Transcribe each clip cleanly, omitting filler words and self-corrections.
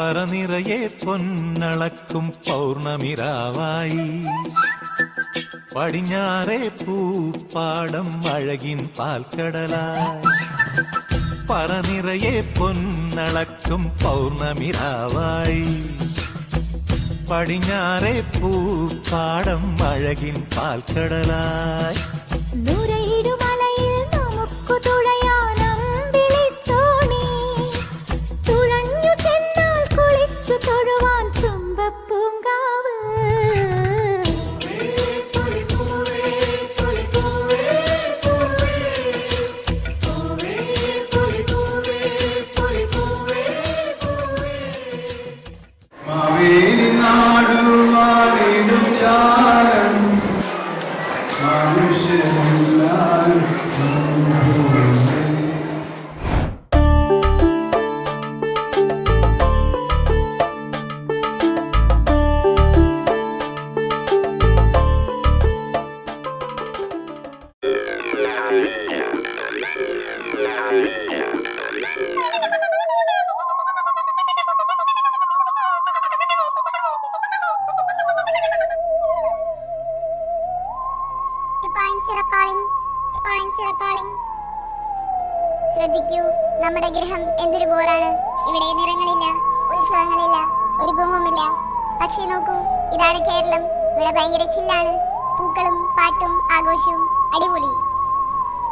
പറനിറയെ പൊന്നളക്കും പൗർണമിരാവായി പടിഞ്ഞാറേ പൂപ്പാടം അഴകിൻ പാൽക്കടലായി പറനിറയെ പൊന്നളക്കും പൗർണമിരാവായി പടിഞ്ഞാറേ പൂപ്പാടം അഴകിൻ പാൽക്കടലായി നൂരയിടുമലയിൽ നമുക്ക് തുഴയാനമ്പിളിത്തോണി തുഴഞ്ഞു ചെന്നാൽ കുളിച്ചു തൊഴുവാൻ തുമ്പപ്പൂങ്കാവ് ശ്രദ്ധിക്കൂ, നമ്മുടെ ഗ്രഹം എന്തൊരു ബോറാണ്. ഇവിടെ നിറങ്ങളില്ല, ഉത്സവങ്ങളില്ല, ഒരു ഗുമ്മുമില്ല. പക്ഷേ നോക്കൂ, ഇതാണ് കേരളം. ഇവിടെ ഭയങ്കര ചില്ലാണ്. പൂക്കളും പാട്ടും ആഘോഷവും അടിപൊളി.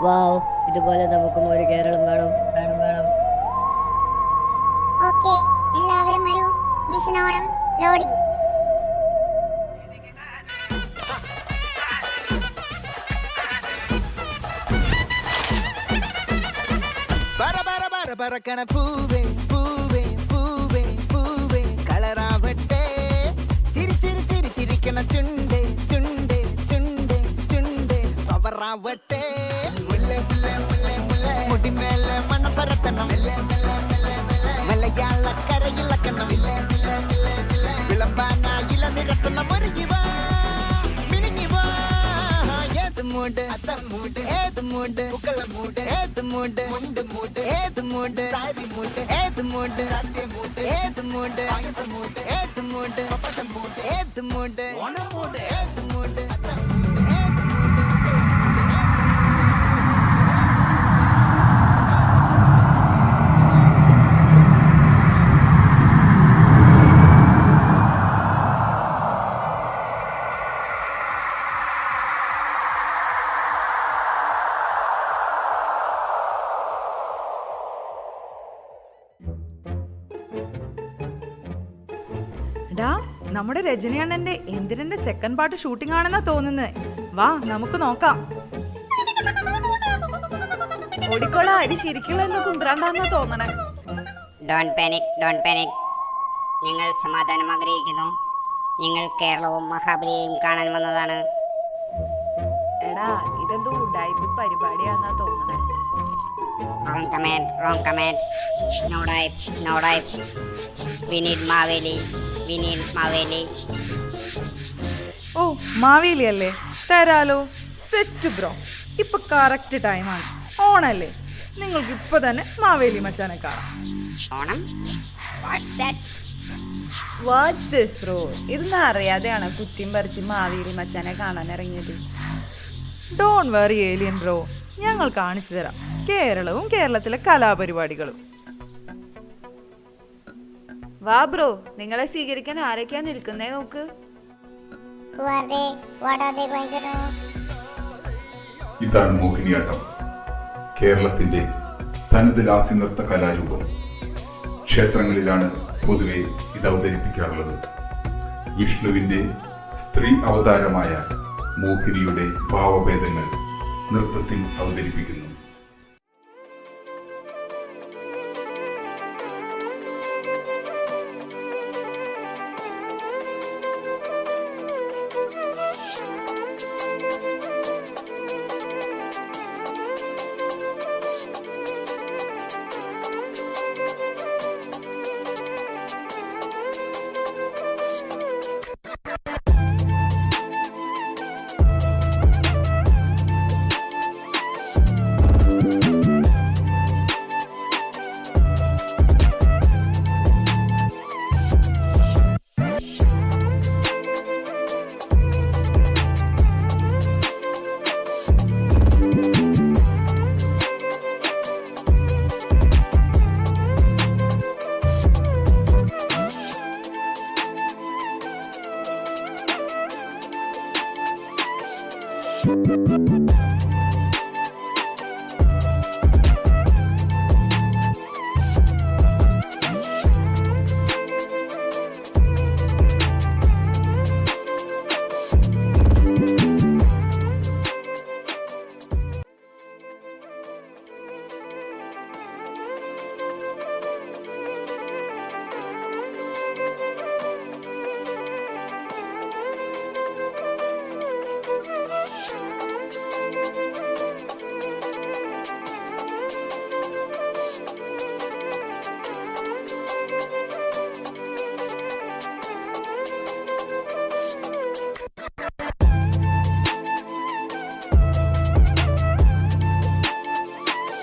വാവ്, ഇതുപോലെ നമുക്കും ഒരു കേരളം വേണം വേണം വേണം. ഓക്കെ, എല്ലാവരും വരൂ. വിഷുനോണം ലോഡിംഗ്. പറക്കണ പൂവേ പൂവേ പൂവേ പൂവേ കളറാവട്ടെ. ചിരി ചിരി ചിരി ചിരിക്കണ ചുണ്ടേ ചുണ്ടേ ചുണ്ടേ ചുണ്ടേ പവറാവട്ടെ. മുല്ലേ മുല്ലേ മുല്ലേ മുല്ലേ മുടിമേലെ മണം പരത്തണം. മലയാളക്കരയിളക്കണം. വിളമ്പാനായില നിരത്തണം. ഒരുങ്ങിവാ മിനിങ്ങിവാ. ഏത് മൂട് അത്തം മൂട്, ഏത് മൂട് പുക്കള മൂട്, ഏത് മൂട് മുണ്ട് മൂട്, ഏത് മൂട് സാരി മൂട്, ഏത് മൂട് സദ്യ മൂട്, ഏത് മൂട് പായസ മൂട്, ഏത് മൂട് പപ്പടം മൂട്, ഏത് മൂട് ഓണം മൂട്, ഏത് മൂട് അത്തം മൂട്, ഏത് മൂട്. നമ്മുടെ രജനി അണ്ണന്റെ എന്തിരന്റെ സെക്കൻഡ് പാർട്ട് ഷൂട്ടിംഗ് ആണെന്നാ തോന്നുന്നത്. വാ നമുക്ക് നോക്കാം. ഓടിക്കോളാ, അടി ശരിക്കുള്ള കുന്ത്രാണ്ടാന്നാ തോന്നണേ. Don't panic, don't panic. ഞങ്ങൾ സമാധാനം ആഗ്രഹിക്കുന്നു. ഞങ്ങൾ കേരളവും മഹാബലിയെയും കാണാൻ വന്നതാണ്. എടാ, ഇതെന്തോ ഉഡായിപ്പ് പരിപാടിയാന്നാ തോന്നണേ. Wrong comment, wrong comment. No type, no type. We need Maveli, we need Maveli. ഓ, മാവേലി അല്ലേ? തരാലോ. സെറ്റ് ബ്രോ, ഇപ്പൊ കറക്റ്റ് ടൈമാണ്. ഓണല്ലേ, നിങ്ങൾക്ക് ഇപ്പൊ തന്നെ മാവേലി മച്ചാനെ കാണാം. Onam? What's that? What's this bro? ഇതൊന്നും അറിയാതെയാണ് കുത്തിയും പറിച്ച് മാവേലി മച്ചാനെ കാണാൻ ഇറങ്ങിയത്. ഡോണ്ട് വെറി ഏലിയൻ ബ്രോ, ഞങ്ങൾ കാണിച്ചു തരാം കേരളവും കേരളത്തിലെ കലാപരിപാടികളും. വാ ബ്രോ, നിങ്ങളെ സ്വീകരിക്കാൻ ആരൊക്കെയാ നിൽക്കുന്നേ നോക്ക്. ഇതാണ് മോഹിനിയാട്ടം, കേരളത്തിന്റെ തനത് ലാസ്യ നൃത്ത കലാരൂപം. ക്ഷേത്രങ്ങളിലാണ് പൊതുവെ ഇത് അവതരിപ്പിക്കാറുള്ളത്. വിഷ്ണുവിന്റെ സ്ത്രീ അവതാരമായ മോഹിനിയുടെ ഭാവഭേദങ്ങൾ നൃത്തത്തിൽ അവതരിപ്പിക്കുന്നു.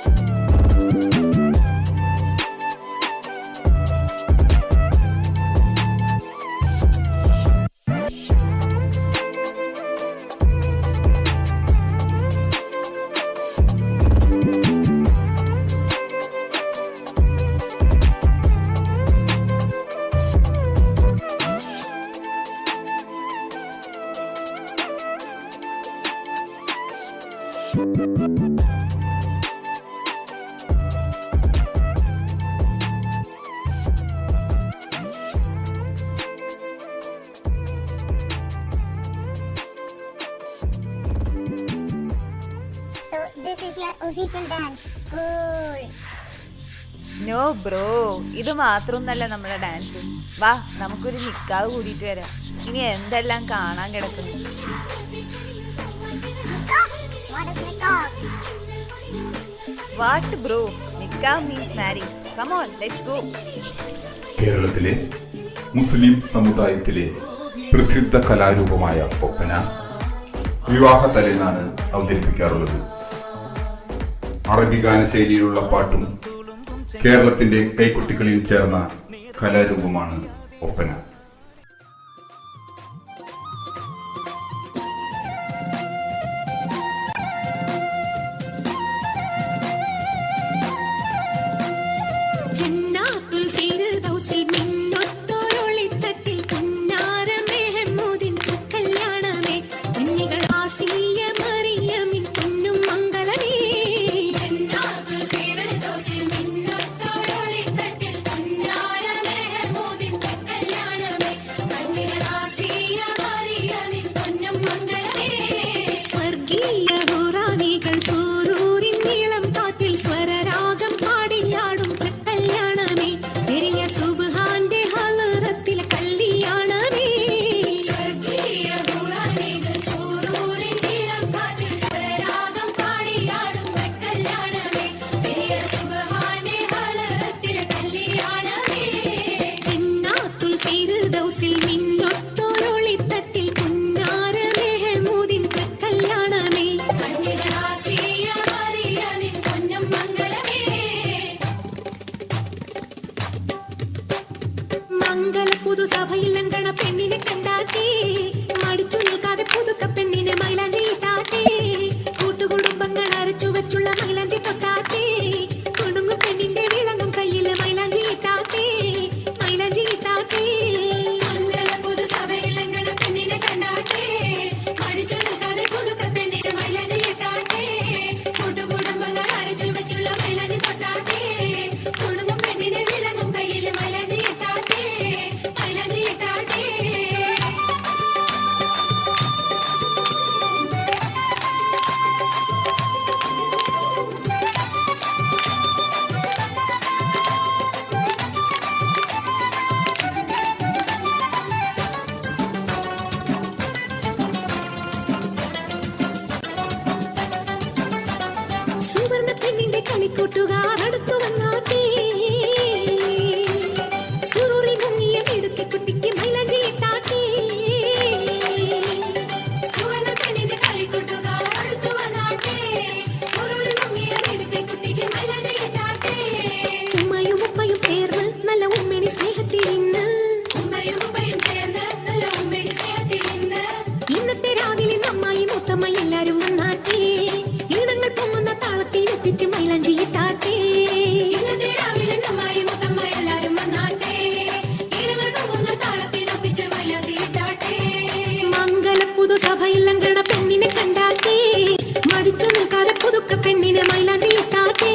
So this is your official dance. Cool. No bro, ഇത് മാത്രമൊന്നല്ല നമ്മുടെ ഡാൻസ്. വാ നമുക്കൊരു നിക്കാവ് കൂടിയിട്ട് വരാം. ഇനി എന്തെല്ലാം കാണാൻ കിടക്കുന്നു. What is Nikah? What bro? നിക്കാവ് means marriage. Come on, let's go. കേരളത്തിലെ മുസ്ലിം സമുദായത്തിലെ പ്രസിദ്ധ കലാരൂപമായ ഒപ്പന വിവാഹ തലേന്നാണ് അവതരിപ്പിക്കാറുള്ളത്. അറബി ഗാനശൈലിയിലുള്ള പാട്ടും കേരളത്തിന്റെ കൈക്കുട്ടികളിൽ ചേർന്ന കലാരൂപമാണ് ഒപ്പന. ജന്നാത്തുൽ ഫിർദൗസിൽ മിന്നൊത്തൊരൊളിത്തട്ടിൽ പുന്നാര മെഹമൂദിൻ കല്യാണമേ കന്യകൾ ആസിയ മറിയമിൻ പൊന്നും മംഗളമേ. ജന്നാത്തുൽ ഫിർദൗസിൽ മിന്നൊത്തൊരൊളിത്തട്ടിൽ പുന്നാര മെഹമൂദിൻ കല്യാണമേ കന്യകൾ ആസിയ മറിയമിൻ പൊന്നും മംഗളമേ. സ്വർഗീയ ഹുറാനികൾ സൂറൂരിൻ നീളം കാറ്റിൽ സ്വരരാഗം പാടിയാടും കല്യാണമേ പെരിയ സുബ്ഹാന്റെ ഹലറത്തിലെ കല്യാണമേ. സ്വർഗീയ ഹുറാനികൾ സൂറൂരിൻ നീളം കാറ്റിൽ സ്വരരാഗം പാടിയാടും കല്യാണമേ പെരിയ സുബ്ഹാന്റെ ഹലറത്തിലെ കല്യാണമേ. ജന്നാത്തുൽ ഫിർദൗസിൽ മിന്നൊത്തൊരൊളിത്തട്ടിൽ പുന്നാര മെഹമൂദിൻ കല്യാണമേ കന്യകൾ ആസിയ മറിയമിൻ പൊന്നും മംഗളമേ. മംഗള പുതുസഭയിൽ അങ്കണ പെണ്ണിനെ കണ്ടാട്ടേ മടിച്ചു നിൽക്കാതെ പുതുക്ക പെണ്ണിനെ മൈലാഞ്ചി താട്ടേ കൂട്ടുകുടുംബങ്ങൾ അരച്ചു വെച്ചുള്ള മൈലാഞ്ചി തൊട്ടാട്ടേ കുടുംബ പെണ്ണിന്റെ വിളങ്ങും കയ്യിൽ മൈലാഞ്ചി താട്ടേ മൈലാഞ്ചി താട്ടേ. മംഗള പുതുസഭയിൽ അങ്കണ പെണ്ണിനെ കണ്ടാട്ടേ മടിച്ചു നിൽക്കാതെ പുതുക്ക പെണ്ണിനെ മൈലാഞ്ചി താട്ടേ കൂട്ടുകുടുംബങ്ങൾ അരച്ചു വെച്ചുള്ള മൈലാഞ്ചി തൊട്ടാട്ടേ കുടുംബ പെണ്ണിനെ വിളങ്ങും കയ്യിൽ മൈലാഞ്ചി താട്ടേ മൈലാഞ്ചി താട്ടേ. സുവർണ പെണ്ണിന്റെ കളിക്കൂട്ടുകാർ അടുത്തു വന്നാട്ടേ സുറൂറിൽ മുങ്ങിയ മിടുക്കി കുട്ടിക്ക് മൈലാഞ്ചി ഇട്ടാട്ടേ. സുവർണ പെണ്ണിന്റെ കളിക്കൂട്ടുകാർ അടുത്തു വന്നാട്ടേ സുറൂറിൽ മുങ്ങിയ മിടുക്കി കുട്ടിക്ക് മൈലാഞ്ചി ഇട്ടാട്ടേ. ഉമ്മയും ഉപ്പയും ചേർന്ന് നല്ല ഉമ്മണി സ്നേഹത്തിൽ ഇന്ന് ഉമ്മയും ഉപ്പയും ചേർന്ന് നല്ല ഉമ്മണി സ്നേഹത്തിൽ ഇന്ന് ഇന്നത്തെ രാവിലെ അമ്മായി മൂത്തമ്മ എല്ലാരും വന്നാട്ടേ ഈണങ്ങൾ പൊങ്ങുന്ന താളത്തിൽ എത്തിച്ച് മൈലാഞ്ചി ഇട്ടാട്ടേ. ഇന്നത്തെ രാവിലെ അമ്മായി മൂത്തമ്മ എല്ലാരും വന്നാട്ടേ ഈണങ്ങൾ പൊങ്ങുന്ന താളത്തിൽ ഒപ്പിച്ച് മൈലാഞ്ചി ഇട്ടാട്ടേ. മംഗള പുതുസഭയിൽ അങ്കണ പെണ്ണിനെ കണ്ടാട്ടേ മടിച്ചു നിൽക്കാതെ പുതുക്ക പെണ്ണിനെ മൈലാഞ്ചി ഇട്ടാട്ടേ.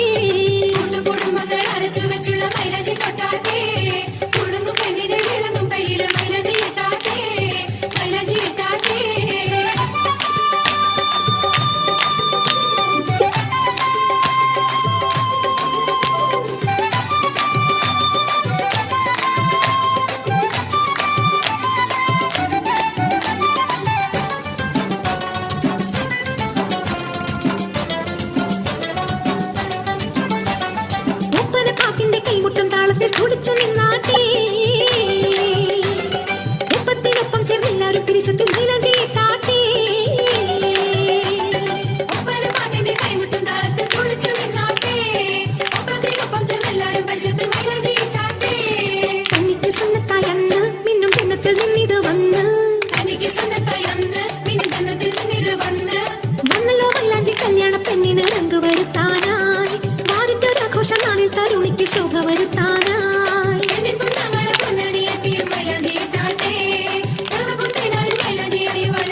ശോഭ വരുത്താനായി പെണ്ണിൻ കുഞ്ഞാങ്ങളെ പൊന്നണിയെത്തിയ മൈലാഞ്ചിയിട്ടാട്ടെ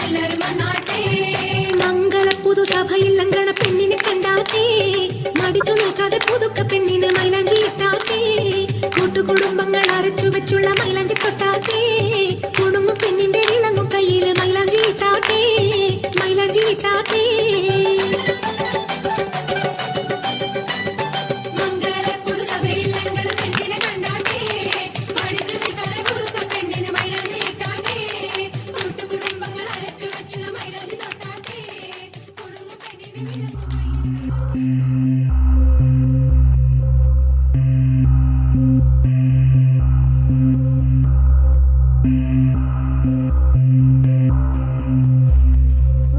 എല്ലാവരും വന്നാട്ടെ മംഗള പുതുസഭയിൽ ലങ്കണ പെണ്ണിനെ കണ്ടാട്ടെ മടിച്ചു നിൽക്കാതെ പുതുക്ക പെണ്ണിന് മൈലാഞ്ചിയിട്ടാട്ടെ കൂട്ടുകുടുംബങ്ങൾ അരച്ചു വെച്ചുള്ള മൈലാഞ്ചി തൊട്ടാട്ടെ കുടുംബ പെണ്ണിന്റെ ഇളങ്ങും കയ്യില് മൈലാഞ്ചിയിട്ടാട്ടെ മൈലാഞ്ചിയിട്ടാട്ടെ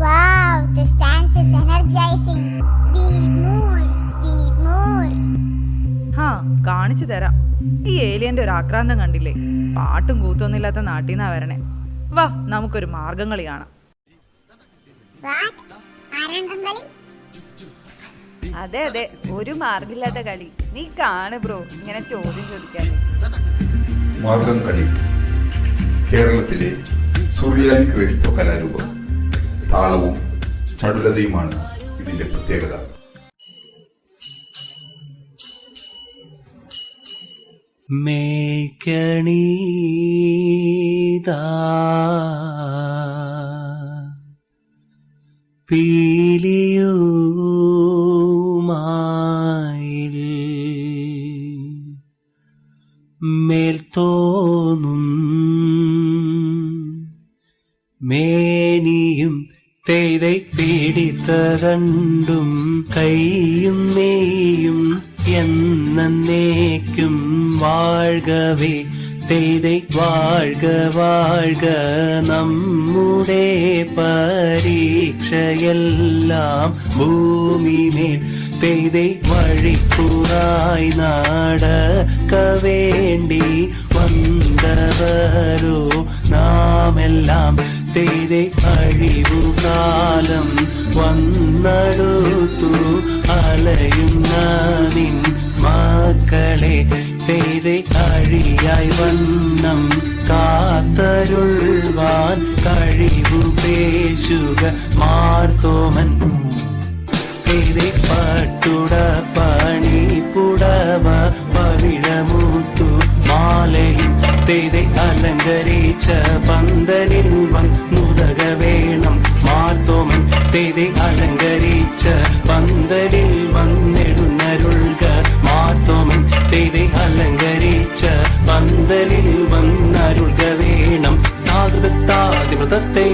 Wow, this dance is energizing. We need more. We need more. ഹാ കാണിച്ചു തരാം. ഈ ഏലിയന്റെ ഒരു ആക്രാന്തം കണ്ടില്ലേ? പാട്ടും കൂത്തൊന്നുമില്ലാത്ത നാട്ടിൽ നിന്നാ വരണേ. വാ നമുക്കൊരു മാർഗം കളി കാണാം. What? ആരംഗം കളി? അതെ അതെ, ഒരു മാർഗമില്ലാത്ത കളി. നീ കാണ് ബ്രോ, ഇങ്ങനെ ചോദ്യം ചോദിക്കാൻ. മാർഗം കളി കേരളത്തിലെ സുറിയാനി ക്രൈസ്തവ കലാരൂപം. താളവും ചടുലതയുമാണ് ഇതിന്റെ പ്രത്യേകത. മേക്കണീതാ പീലിയുമായിൽ മേൽത്തോന്നും മേനിയും തെയ്தை പിടിത്തതണ്ടും കൈയും നെയ്യും എന്നേക്കും വാഴ്കവേ തെയ്தை വാഴ്ക വാഴ്ക നമ്മുടെ പരീക്ഷയെല്ലാം ഭൂമിമേൽ തെയ്தை വഴിപ്പുറായി നടക്ക വേണ്ടി വന്നവരോ നാമെല്ലാം തെയ്தை അഴിവുകാലം വന്നടുത്തു അലയുന്ന നിൻ മക്കളെ തെയ്தை അഴിയായി വണ്ണം കാത്തരുൾവാൻ കഴിവു പേശുക മാർത്തോമൻ തെയ്தை പട്ടുട പണി പുടവ പവിഴമൂത്തു മാലയും തെയ്தை അലങ്കരിച്ച പന്തലിൽ വന്നുതക വേണം മാർത്തോമൻ തെയ്தை അലങ്കരിച്ച പന്തലിൽ വന്നെഴുന്നരുൾക മാർത്തോമൻ തെയ്தை അലങ്കരിച്ച പന്തലിൽ വന്നരുൾക വേണം താകൃതാതിവൃതത്തെ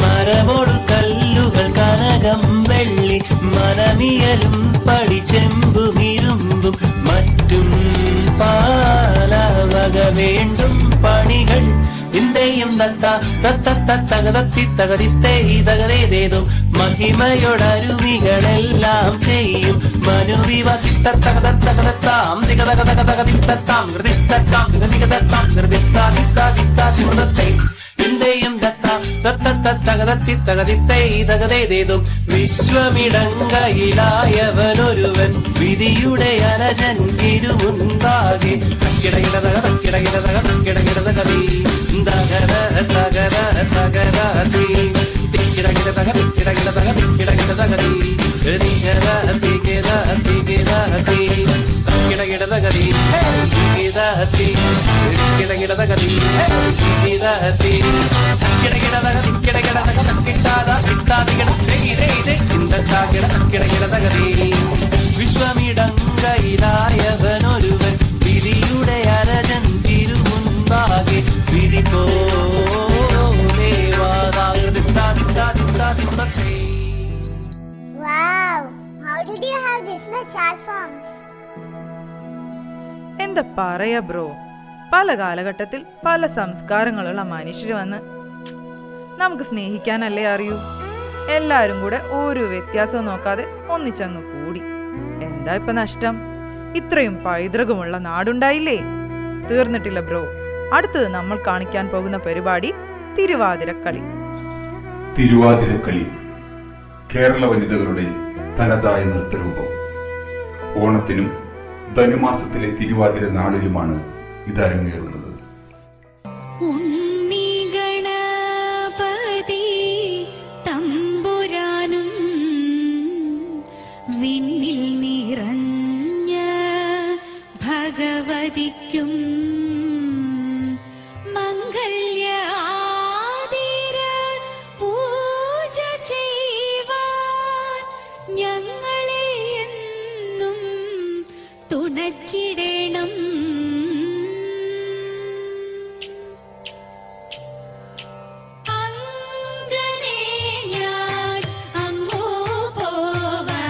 മരമോടു കല്ലുകൾ കനകം വെള്ളി മരമിയലും പടിച്ചെമ്പും ഇരുമ്പും മറ്റും പലവക വേണ്ടും പണികൾ ഇന്ത്യയും തകതത്തി തകതിത്തേ തകതേതേതും മഹിമയോടരുവികളെല്ലാം ചെയ്യും മനുവിവ തകതത്താം തികതകതകതകതിത്താം ഹൃദിത്താം ഹൃദികതത്താം ഹൃദിത്താ ഇന്ത്യയും തകതത്തി തകതിത്തേ തകതേതേതും വിശ്വമിടങ്കയിലായവനൊരുവൻ വിധിയുടെ അരജൻ ഇരുമുണ്ടാകെ കിടകിടതകതകിടകിടതകതകിടകിടതകതീ തകര തകര തകരാതി തിക്കിടകിടതകതിക്കിടകിടതകതിക്കിടകിടതകതീ തികരാതി കിടതി കിടതി കിടകിടതകതീ കിടതി കിടകിടതകതീ കിടതി വിശ്വമിടങ്കയിലായവനൊരുവൻ വിധിയുടെ അരജൻ തിരുമുൻപാകെ വിധി Wow, how did you have this much art forms? എന്താ പറയാ ബ്രോ, പല കാലഘട്ടത്തിൽ പല സംസ്കാരങ്ങളുള്ള മനുഷ്യർ വന്ന് നമുക്ക് സ്നേഹിക്കാനല്ലേ അറിയൂ. എല്ലാരും കൂടെ ഒരു വ്യത്യാസവും നോക്കാതെ ഒന്നിച്ചങ്ങ് കൂടി. എന്താ ഇപ്പൊ നഷ്ടം? ഇത്രയും പൈതൃകമുള്ള നാടുണ്ടായില്ലേ. തീർന്നിട്ടില്ല ബ്രോ. അടുത്തത് നമ്മൾ കാണിക്കാൻ പോകുന്ന പരിപാടി തിരുവാതിരക്കളി. തിരുവാതിരക്കളി കേരള വനിതകളുടെ തനതായ നൃത്തരൂപം. ഓണത്തിനും ധനുമാസത്തിലെ തിരുവാതിര നാളിലുമാണ് ഇത് അരങ്ങേറുന്നത്. ഉണ്ണി ഗണപതി തമ്പുരാനും വിണ്ണിൽ നിറഞ്ഞ ഭഗവതിക്കും മംഗല്യ ആതിര പൂജ ചെയ്യുവാൻ ഞങ്ങളെ എന്നും തുണച്ചിടണം. അങ്ങനെ ഞാൻ അങ്ങു പോവതിങ്ങനെ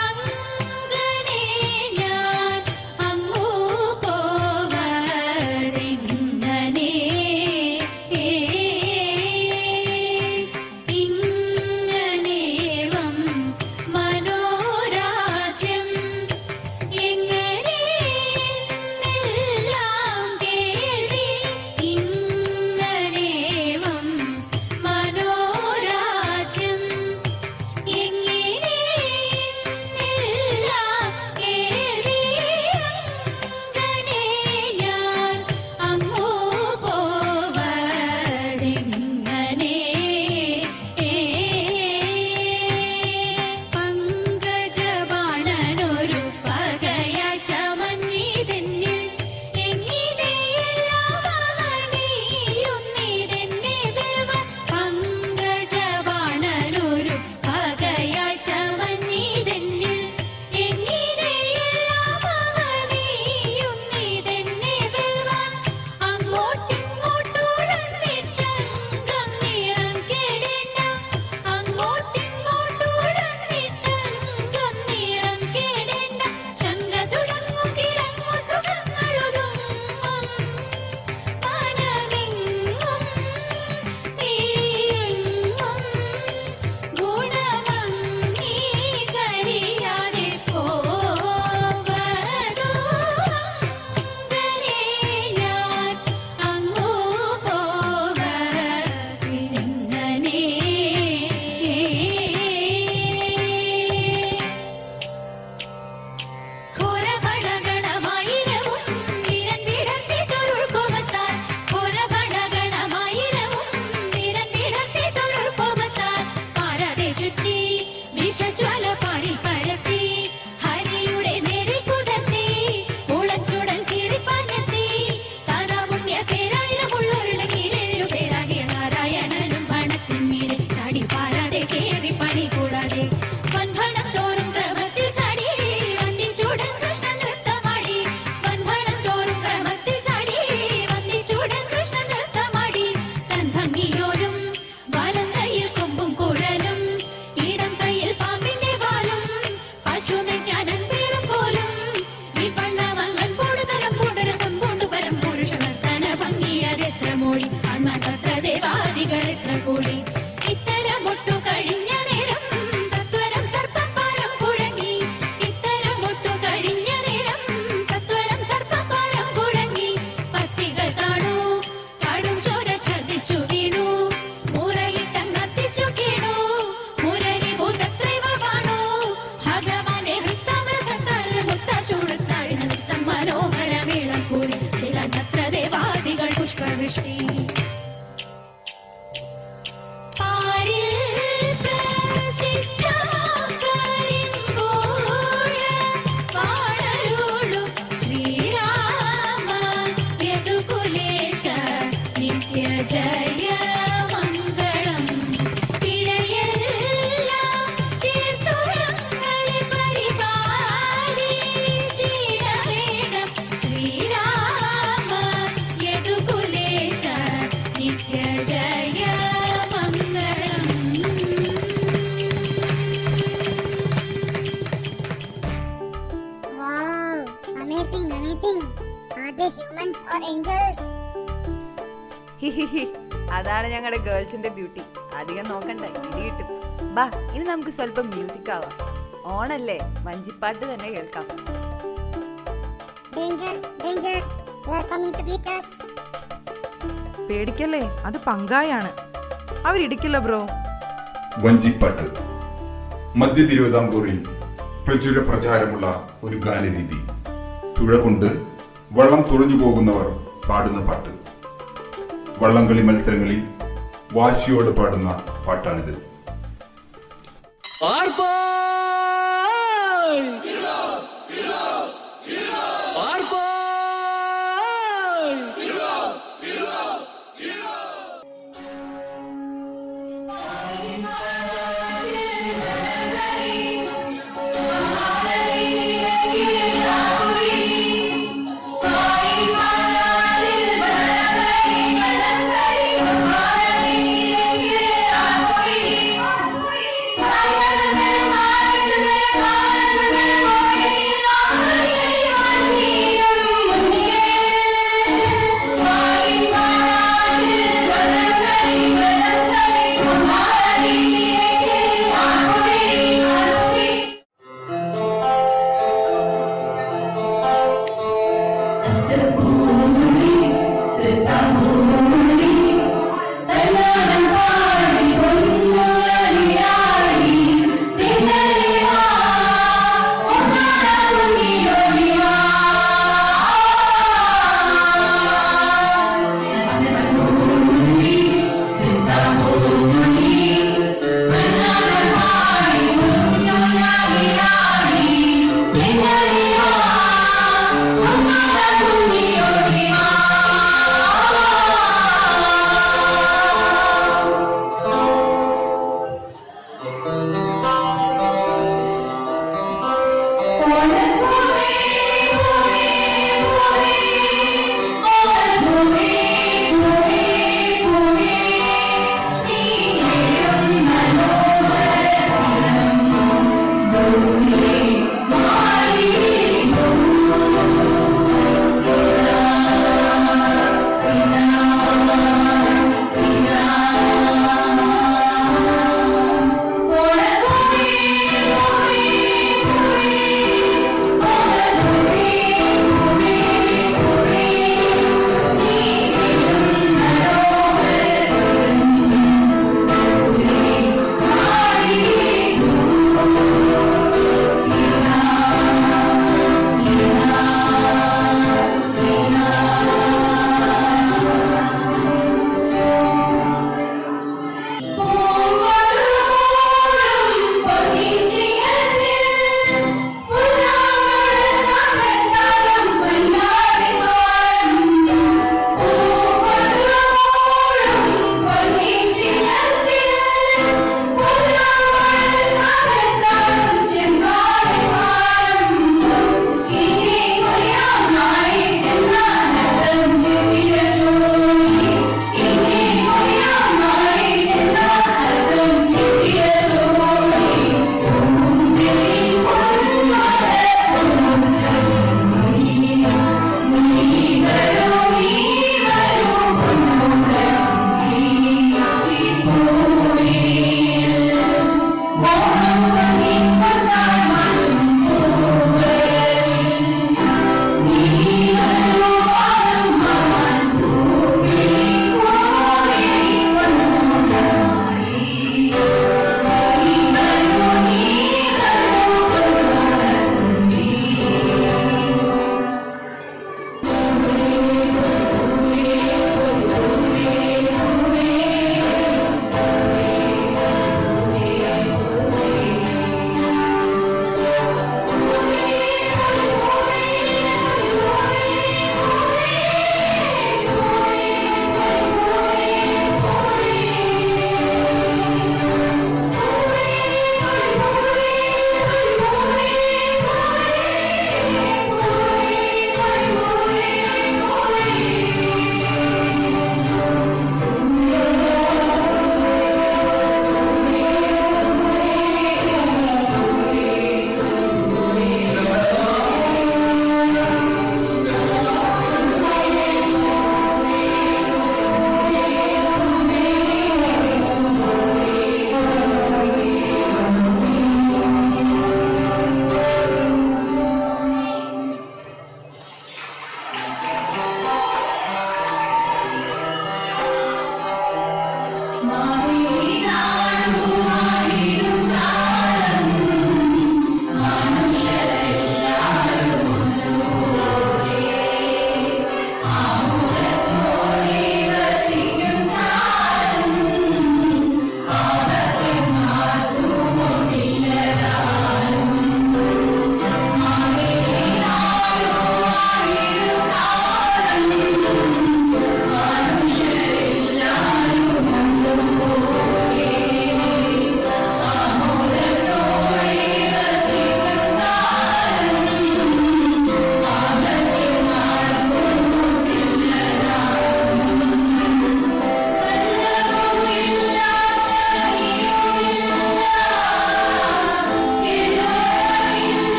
അങ്ങനെ ഞാൻ അങ്ങു പോവതിങ്ങനെ ഇങ്ങനേവം മനോരാജ്യം എങ്ങനെയെന്നെല്ലാം കേൾവി ഇങ്ങനേവം മനോരാജ്യം എങ്ങനെയെന്നെല്ലാം കേൾവി അങ്ങനെ ഞാൻ അങ്ങു പോവതിങ്ങനെ പങ്കജബാണനൊരു പകയായി ചമഞ്ഞിതെന്നിൽ എങ്ങിനെയെല്ലാം അവനീയുന്നിതെന്നെ വെൽവാൻ. പങ്കജബാണനൊരു പകയായി ചമഞ്ഞിതെന്നിൽ എങ്ങിനെയെല്ലാം അവനീയുന്നിതെന്നെ വെൽവാൻ. അങ്ങോട്ടിങ്ങോട്ടുഴന്നിട്ടംഗം നിറം കെടേണ്ട. അങ്ങോട്ടിങ്ങോട്ടുഴന്നിട്ടംഗം നിറം കെടേണ്ട. ശങ്ക തുടങ്ങു കിഴങ്ങു സുഖങ്ങളുതുങ്ങും മനമെങ്ങും മിഴിയെങ്ങും ഗുണമംഗീകരിയാതെ പോവതു. അങ്ങനെ ഞാൻ അങ്ങു പോവതിങ്ങനെ ഘോരഭടഗണമായിരവും വിരൻവിടർത്തിട്ടൊരുൾക്കൊവത്താൽ ഘോരഭടഗണമായിരവും വിരൻവിടർത്തിട്ടൊരുൾക്കൊവത്താൽ പാരാതെ ചുറ്റി വിഷജ്വല പാടി പരത്തി ഹരിയുടെ നേരെ കുതർത്തി ഉളച്ചുടൻ ചിരിപ്പാഞ്ഞെത്തി താനാപുണ്യ പേരായിരമുള്ളൊരുള കീഴേഴു പേരാകിയ നാരായണനും പണത്തിൻ മീതെ ചാടി പാരാതെ കേറി പണി കൂടാതെ വൻഭണം തോറും ക്രമത്തിൽ ചാടി വന്ദിച്ചൂടൻ കൃഷ്ണ നൃത്തമാടി. വൻഭണം തോറും ക്രമത്തിൽ ചാടി വന്ദിച്ചൂടൻ കൃഷ്ണ നൃത്തമാടി. തൻ ഭംഗിയോലും വലം കയ്യിൽ കൊമ്പും കുഴലും ഇടം കയ്യിൽ പാമ്പിന്റെ വാലും പശുമെഞ്ഞാനൻ പേരും കോലും ഈ പണ്ണമങ്ങൻ പൂടുതരം പൂണ്ടരസം പൂണ്ടുപരം പുരുഷ നർത്തന ഭംഗിയതെത്ര മോടി ആത്മതത്ര ദേവാദികൾ എത്ര കൂടി. ഇത്തരമൊട്ടു കഴിഞ്ഞ നേരം സത്വരം സർപ്പപ്പാരം കുഴങ്ങി. ഇത്തരമൊട്ടു കഴിഞ്ഞ നേരം സത്വരം സർപ്പപ്പാരം കുഴങ്ങി. പത്തികൾ കാണൂ കാടും ചോര ഛർദിച്ചു വീണു. മുറയിട്ടങ്ങത്തിച്ചു കീണു. മുരരി ഭൂതത്രൈവ കാണൂ ഭഗവാന്റെ ഹൃത്താമര സത്താൽ മുത്തശൂടുത്താഴിന നൃത്തം മനോഹരമേളം കൂടി ചില നത്ര ദേവാദികൾ പുഷ്പവൃഷ്ടി. പാരിൽ പ്രസിദ്ധമാം കരിമ്പോഴ പാടരുളും ശ്രീരാമ യദുകുലേശ നിത്യ ജയ മംഗളം. പിഴയെല്ലാം തീർത്തുരങ്ങളെ പരിപാലിച്ചിടവേണം ശ്രീരാമ യദുകുലേശ നിത്യ ജയ മംഗളം. Wow, amazing, amazing. Are they humans or angels? ഹിഹിഹി, അതാണ് ഞങ്ങളുടെ ഗേൾസിന്റെ ബ്യൂട്ടി. അധികം നോക്കണ്ട, ഇടി കിട്ടും. ബാ, ഇനി നമുക്ക് സ്വല്പം മ്യൂസിക് ആവാം. ഓണല്ലേ, വഞ്ചിപ്പാട്ട് തന്നെ കേൾക്കാം. Danger, danger. They are coming to beat us. പേടിക്കല്ലേ, അത് പങ്കായാണ്. അവരിടിക്കില്ല ബ്രോ. വഞ്ചിപ്പാട്ട്. മധ്യ തിരുവിതാംകൂറിൽ പ്രചുര പ്രചാരമുള്ള ഒരു ഗാനരീതി. തുഴ കൊണ്ട് വള്ളം തുഴഞ്ഞു പോകുന്നവർ പാടുന്ന പാട്ട്. വള്ളംകളി മത്സരങ്ങളിൽ വാശിയോട് പാടുന്ന പാട്ടാണിത്. Bye.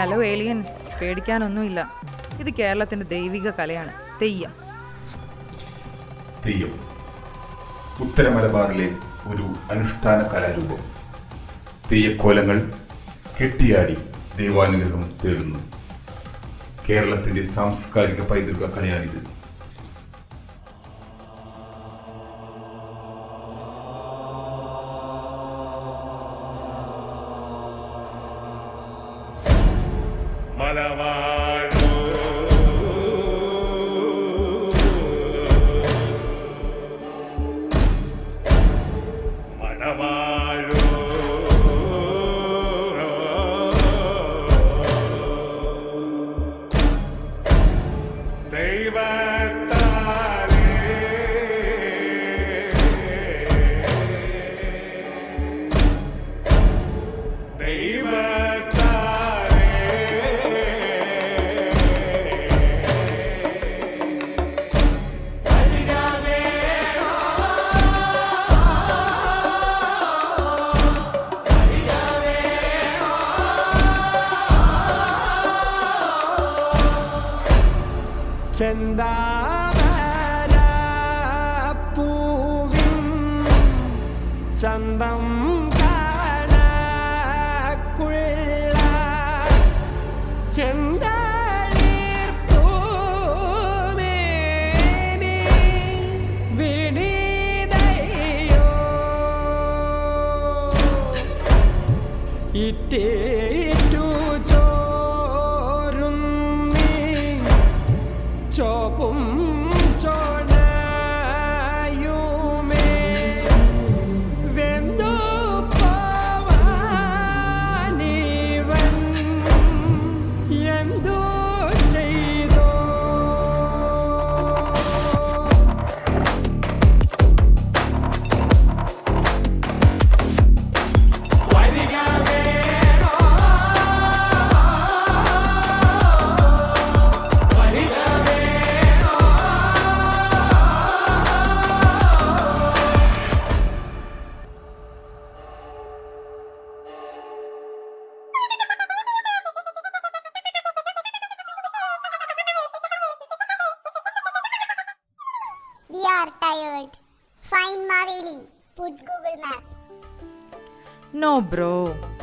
ഹലോ ഏലിയൻസ്, പേടിക്കാനൊന്നുമില്ല. ഇത് കേരളത്തിന്റെ ദൈവിക കലയാണ്, തെയ്യം. തെയ്യം ഉത്തര മലബാറിലെ ഒരു അനുഷ്ഠാന കലാരൂപം. തെയ്യക്കോലങ്ങൾ കെട്ടിയാടി ദൈവാനുഗ്രഹം തേടുന്നു. കേരളത്തിന്റെ സാംസ്കാരിക പൈതൃക കലയാണിത്. ചെന്താമരപ്പൂവിൻ ചന്തം കാണക്കുള്ള ചെന്തളിർപ്പൂമേനി വിനീതയോ ഇറ്റേറ്റു ചോരും ചോപ്പും ചോണയുമേ വെന്തു പോവാനിവൻ എന്തു ചെയ്തോ വരിക വേണോ വരിക വേണോ We are tired. Find Maveli. Put Google Map. No bro,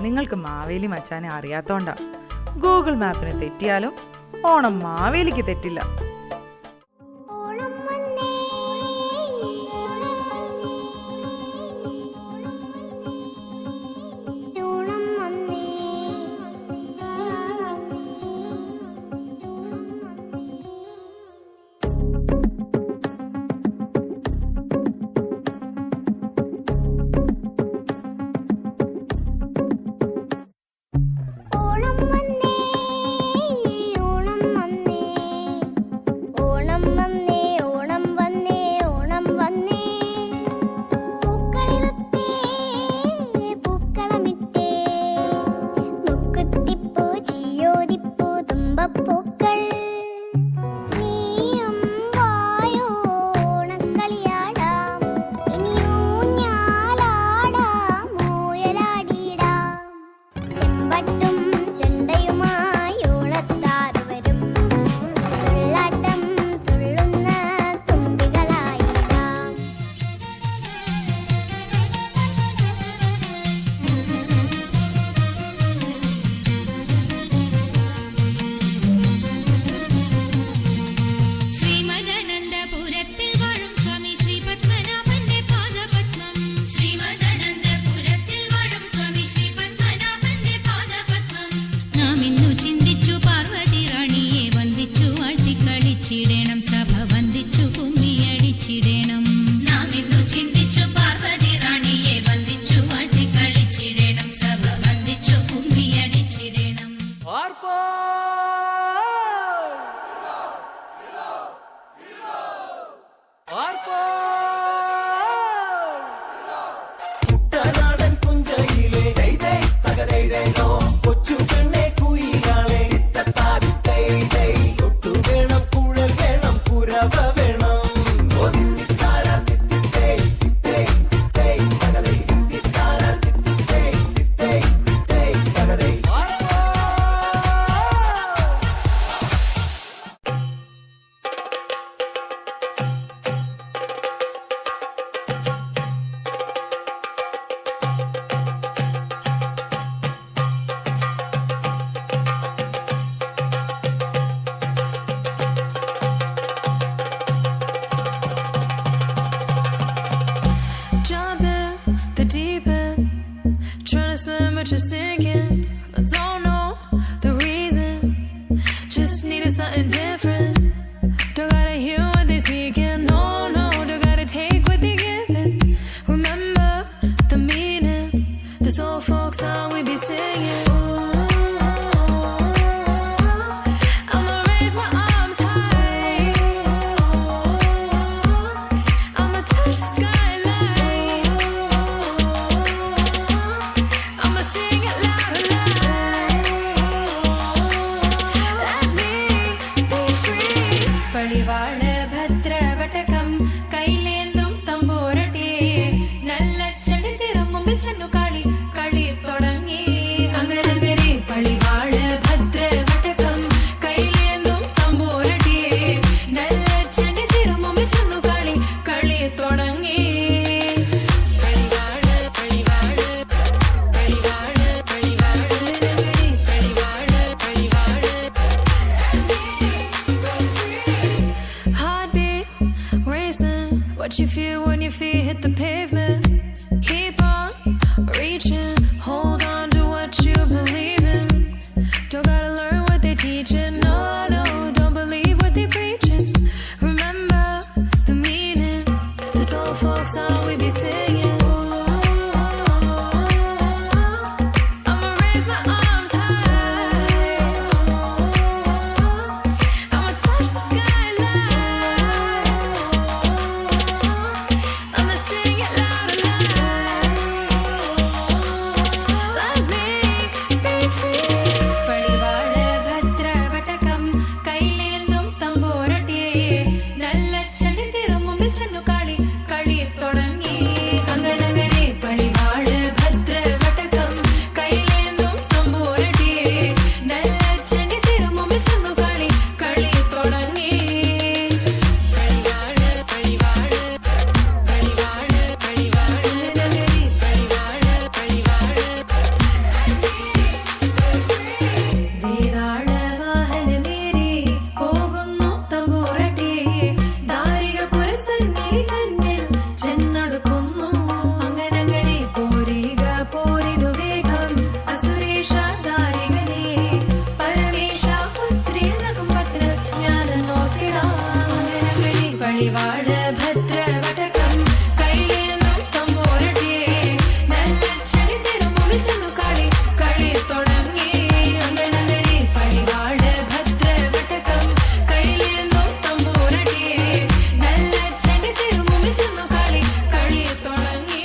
നിങ്ങൾക്ക് മാവേലി മച്ചാനെ അറിയാത്തോണ്ടാ. ഗൂഗിൾ മാപ്പിന് തെറ്റിയാലും ഓണം മാവേലിക്ക് തെറ്റില്ല. ഓണം വന്നേ ഓണം വന്നേ ഓണം വന്നേ ഓണം വന്നേ ഓണം വന്നേ ഓണം വന്നേ ഓണം വന്നേ പൂക്കളിറുത്തേ പൂക്കളമിട്ടേ മുക്കുത്തിപ്പൂ ചിയോതിപ്പൂ തുമ്പപ്പൂക്കൾ നീയും വായോ ഓണക്കളിയാടാം ഇനിയൂഞ്ഞാലാടാം ഊയലാടിയിടാം ചെമ്പട്ടും ചെണ്ടയുമായി ഓണത്താറ് വരും തുള്ളാട്ടം തുള്ളുന്ന തുമ്പികളായിടാം ശ്രീമദനന്തപുരത്തിൽ വാഴും സ്വാമി ശ്രീ പത്മനാഭന്റെ പാദപത്മം. ശ്രീമദനന്തപുരത്തിൽ വാഴും സ്വാമി ശ്രീ പത്മനാഭന്റെ പാദപത്മം. നാം ഇന്നു ചിന്തിച്ചു പാർവതി റാണിയെ വന്ദിച്ചു ആട്ടിക്കളിച്ചിടണം, സഭ വന്ദിച്ചു കുമ്മിയടിച്ചിടണം. നാം ഇന്നു ചിന്തിച്ചു പാർവതി റാണിയെ വന്ദിച്ചു ആട്ടിക്കളിച്ചിടണം, സഭ വന്ദിച്ചു കുമ്മിയടിച്ചിടണം. ആർപ്പോ ആർപ്പോ കുട്ടനാടൻ പുഞ്ചയിലെ തകതൈതോ കൊച്ചു പെണ്ണെ കുയിലാളെ ഒട്ടു വേണം കുഴൽ വേണം കുരവ വേണം തിത്താര തിത്തിത്തേ What you feel when your feet hit the pavement. Keep on reaching, hold on to what you believe in. Don't gotta learn what they teaching. No, no, don't believe what they preaching. Remember the meaning. This old folk song we be singing. I'ma raise my arms high. I'ma touch the skyline. I'ma sing it loud and loud. Let me be free. പടിവാള ഭദ്രവടകം കൈലേന്തും തമ്പോരട്ടിയെ നല്ല ചണ്ടിത്തിരും മുമ്പിൽ ചെന്നു കളി തുടങ്ങി അങ്ങനങ്ങനെ പടിവാള ഭദ്രവടകം കൈലേന്തും തമ്പോരട്ടിയെ നല്ല ചണ്ടിത്തിരും മുമ്പിൽ ചെന്നു കളി തുടങ്ങി പടിവാള പടിവാള പടിവാള പടിവാള നഗരി പടിവാള പടിവാള വേതാള വാഹനമേറി പോകുന്നു തമ്പൂരട്ടിയെ ദാരിക പുരസന്നിധി തന്നിൽ ചെന്നടുക്കുന്നു അങ്ങനങ്ങനെ പോരിക പോരിതു വേഗം അസുരേഷ ദാരികനെ പരമേശ പുത്രിയ നകുംപത്ര ജ്ഞാന നോക്കിടാം അങ്ങനങ്ങനെ പടിവാള ഭദ്രവടകം കൈലേന്തും തമ്പോരട്ടിയെ നല്ല ചരിത്തിരും മുമ്പിൽ ചെന്നു കളി തുടങ്ങി അങ്ങനങ്ങനെ പടിവാള ഭദ്രവടകം കൈലേന്തും തമ്പോരട്ടിയെ നല്ല ചരിത്തിരും മുമ്പിൽ ചെന്നു കളി തുടങ്ങി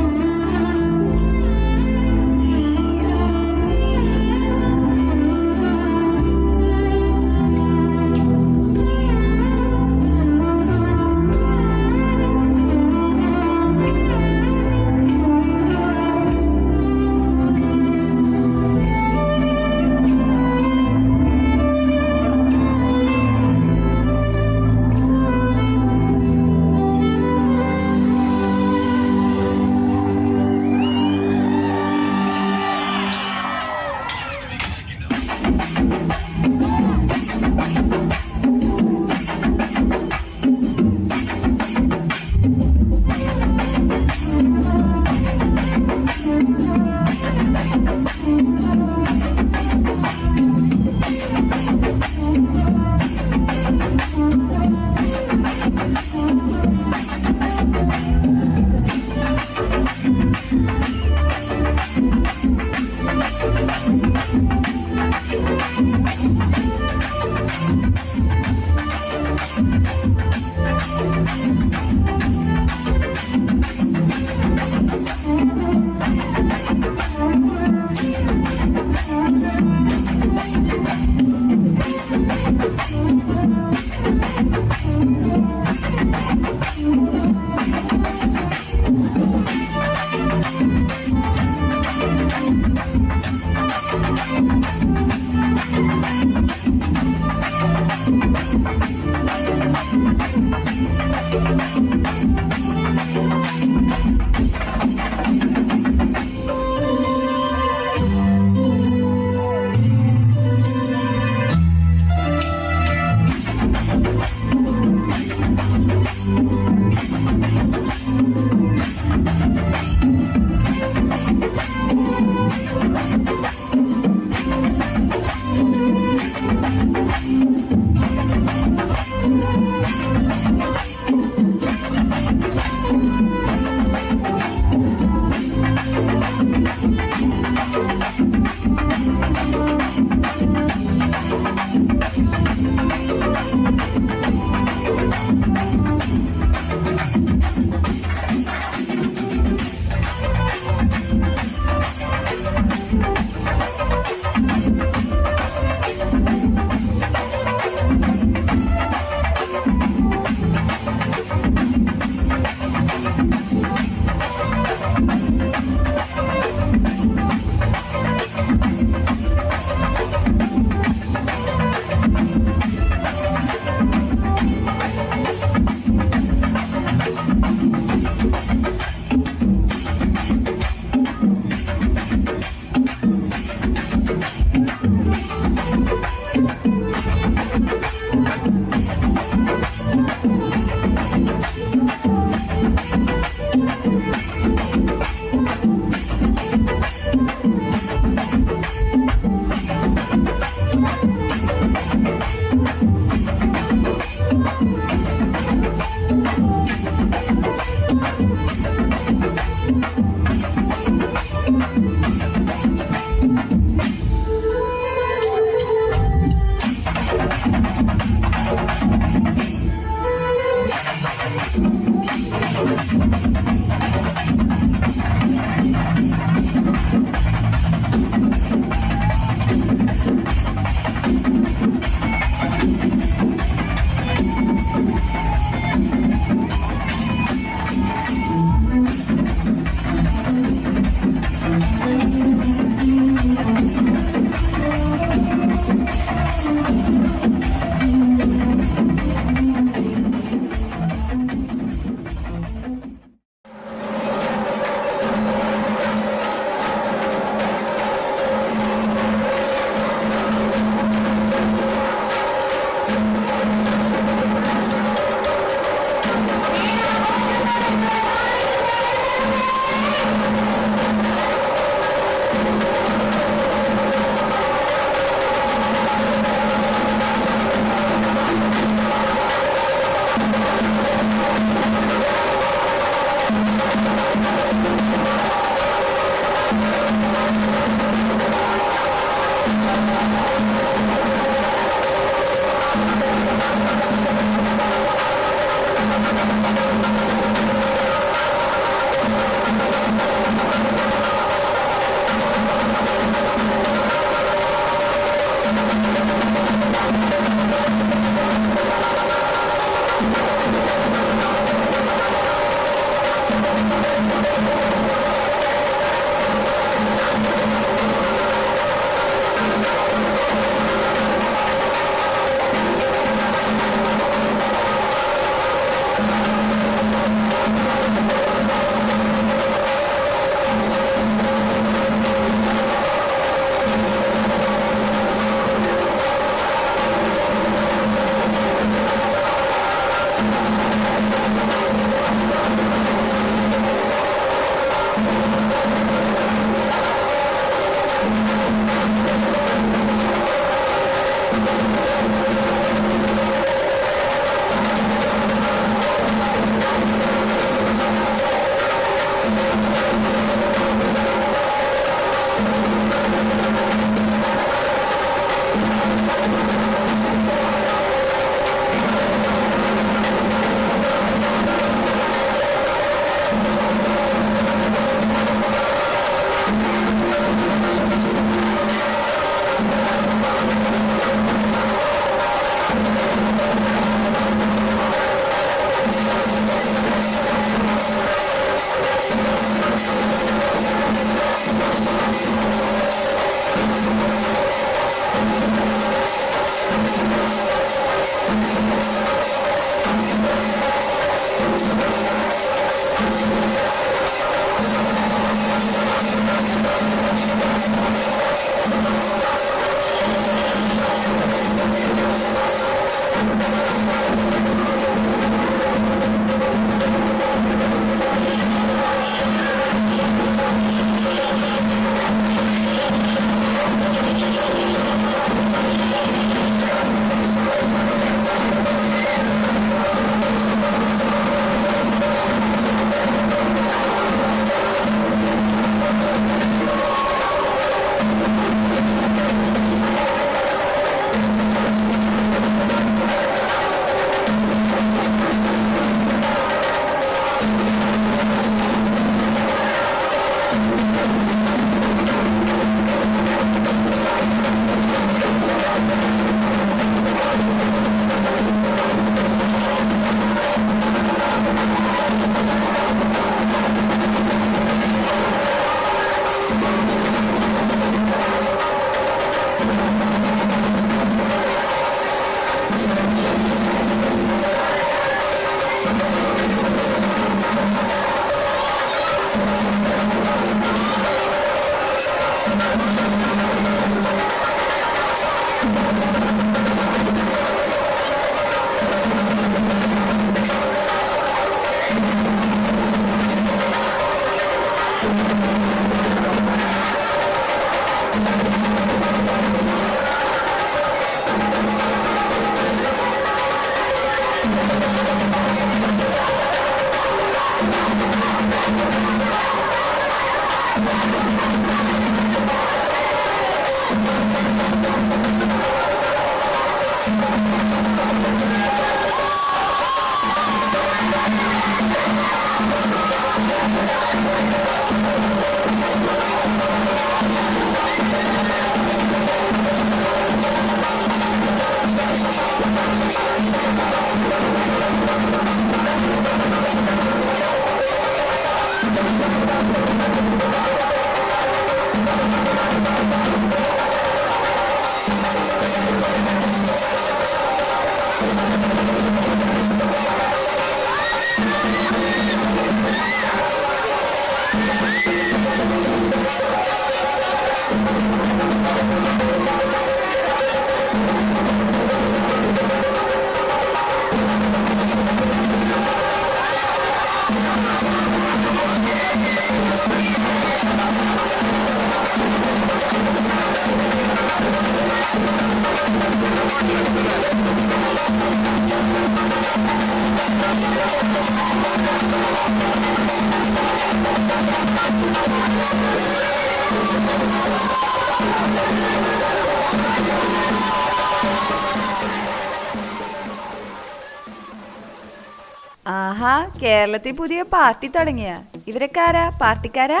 ആഹാ, കേരളത്തിൽ പുതിയ പാർട്ടി തുടങ്ങിയ ഇവരൊക്കെ ആരാ? പാർട്ടിക്കാരാ?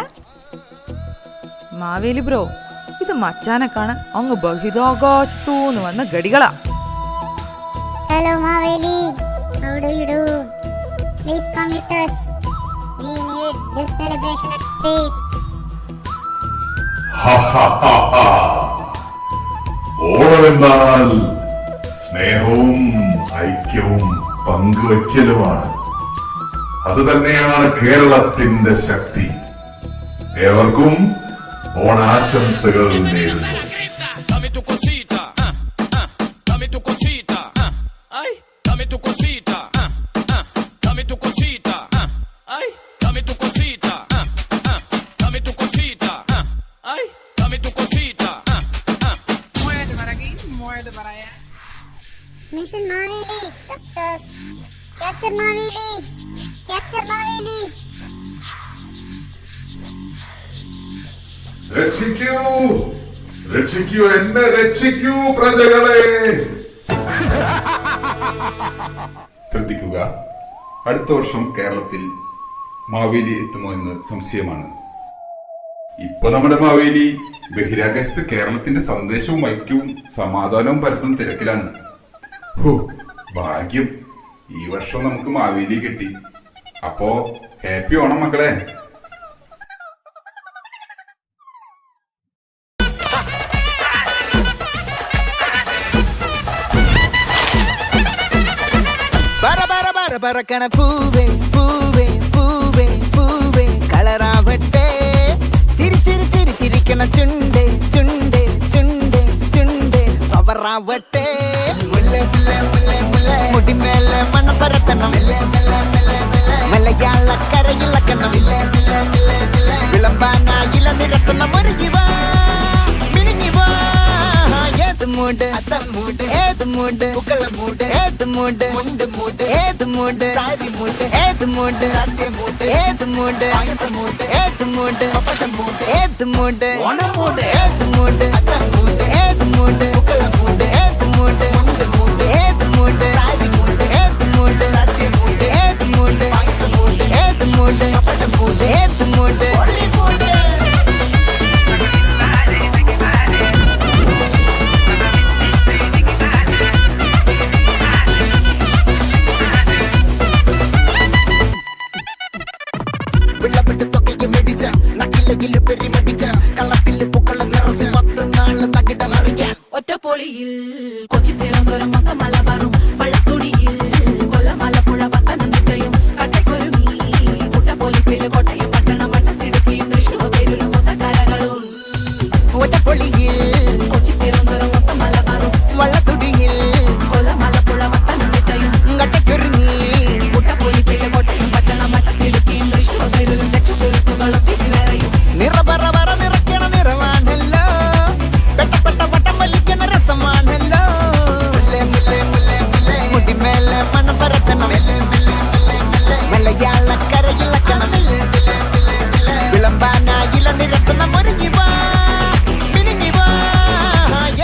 മാവേലി ബ്രോ, ഇത് മച്ചാനെ കാണാൻ അങ്ങ് ബഹിരാകാശത്തൂന്ന് വന്ന ഗടികളാ. Hello Maveli, how do you do? Please come with us. We need this celebration at space. ഓണമെന്നാൽ സ്നേഹവും ഐക്യവും പങ്കുവയ്ക്കലുമാണ്. അത് തന്നെയാണ് കേരളത്തിന്റെ ശക്തി. ഏവർക്കും ഓണാശംസകൾ നേരുന്നു. Dame tu cosita, dame tu cosita, ay, dame tu cosita, dame tu cosita, ay, dame tu cosita, dame tu cosita, ay, dame tu cosita. Muévete para aquí, muévete para allá. Mission Maveli, success. Capture Maveli, capture Maveli. രക്ഷിക്കൂ, രക്ഷിക്കൂ, എന്നെ രക്ഷിക്കൂ പ്രജകളെ. ശ്രദ്ധിക്കുക, അടുത്ത വർഷം കേരളത്തിൽ മാവേലി എത്തുമോ എന്ന് സംശയമാണ്. ഇപ്പൊ നമ്മുടെ മാവേലി ബഹിരാകാശത്ത് കേരളത്തിന്റെ സന്ദേശവും ഐക്യവും സമാധാനവും പരത്തുന്ന തിരക്കിലാണ്. ഭാഗ്യം, ഈ വർഷം നമുക്ക് മാവേലി കിട്ടി. അപ്പോ ഹാപ്പി ഓണം മക്കളെ. പറക്കണ പൂവേ പൂവേ പൂവേ പൂവേ കളറാവട്ടെ. ചിരി ചിരി ചിരി ചിരിക്കണ ചുണ്ടേ ചുണ്ടേ ചുണ്ടേ ചുണ്ടേ പവറാവട്ടെ. മുല്ല മുല്ല മുല്ല മുല്ല മുടിമേലെ മണ്ണ പരത്തണം. മലയാള കരയിളക്കണം. വിളമ്പാനായില നിരത്തണം. ഒരുങ്ങി വാ മിനുങ്ങി വാ. ഏത് മൂട് അത്തം മൂട് ഏത് മൂട് പൂക്കള മൂട് ഏത് മൂട് മുണ്ട് മൂട് ഏത് മൂട് സാരി മൂട് ഏത് മൂട് സദ്യ മൂട് ഏത് മൂട് പായസ മൂട് ഏത് മൂട് പപ്പടം മൂട് ഏത് മൂട് ഓണം മൂട് ഏത് മൂട് അത്തം മൂട് ഏത് മൂട് പൂക്കള മൂട് ഏത് മൂട് മുണ്ട് മൂട് ഏത് മൂട് സാരി മൂട് ഏത് മൂട് സദ്യ മൂട് ഏത് മൂട് പായസ മൂട് ഏത് മൂട് പപ്പടം മൂട് ഏത് മൂട് ഒളി മൂട് വെള്ളപ്പെട്ട് തൊക്കയ്ക്ക് മെടിച്ച നക്കിലകില് പെരിമടിച്ച കള്ളത്തില് പൂക്കള നിറച്ച് 10 നാള് തകിട മറിക്കാൻ ഒറ്റപ്പൊളിയിൽ കൊച്ചി തിരുവനന്തപുരം മൊത്തം മലബാറും വള്ളത്തുടിയിൽ കൊല്ലം ആലപ്പുഴ പത്തനംതിട്ടയും കട്ടക്കൊരുങ്ങി കുട്ടപ്പൊലിപ്പില് കോട്ടയം പട്ടണം വട്ടത്തിടുക്കിയും തൃശ്ശൂർ പേരൂരും മൊത്തക്കരകളും ഒറ്റപ്പൊളിയിൽ കൊച്ചി തിരുവനന്തപുരം മൊത്തം മലബാറും വള്ളത്തുടിയിൽ കൊല്ലം ആലപ്പുഴ പത്തനംതിട്ടയും കട്ടക്കൊരുങ്ങി കുട്ടപ്പൊലിപ്പില് കോട്ടയം പട്ടണം വട്ടത്തിടുക്കിയും തൃശ്ശൂർ പേരൂരും രക്ഷപ്പെടുത്തുകളും തിരുവേറയും നിറപറ പറ നിറയ്ക്കണ നിറവാണല്ലോ പെട്ടപ്പെട്ട വട്ടം വലിക്കണ രസമാണല്ലോ മുല്ലേ മുല്ലേ മുല്ലേ മുല്ലേ മുടിമേലെ മണം പരത്തണം മലയാളക്കരയിളക്കണം വിളമ്പാനായില നിരത്തണം ഒരുങ്ങി വാ മിനുങ്ങി വാ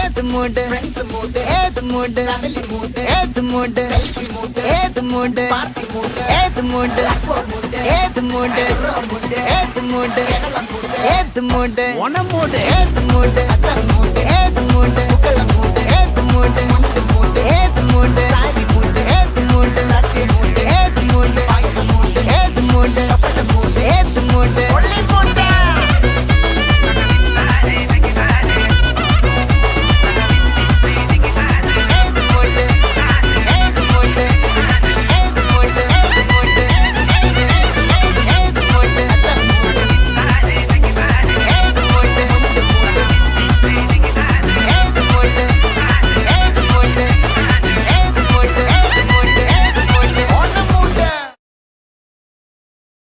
ഏത് മൂട് ഫ്രണ്ട്സ് മൂട് ഏത് മൂട് ഫാമിലി മൂട് ഏത് മൂട് സെൽഫി മൂട് ഏത് മൂട് പാർട്ടി മൂട് ഏത് മൂട് ഏത് മൂട് ഏത് മൂട് ഏത് മൂട് ഓണം മൂട് ഏത് മൂട്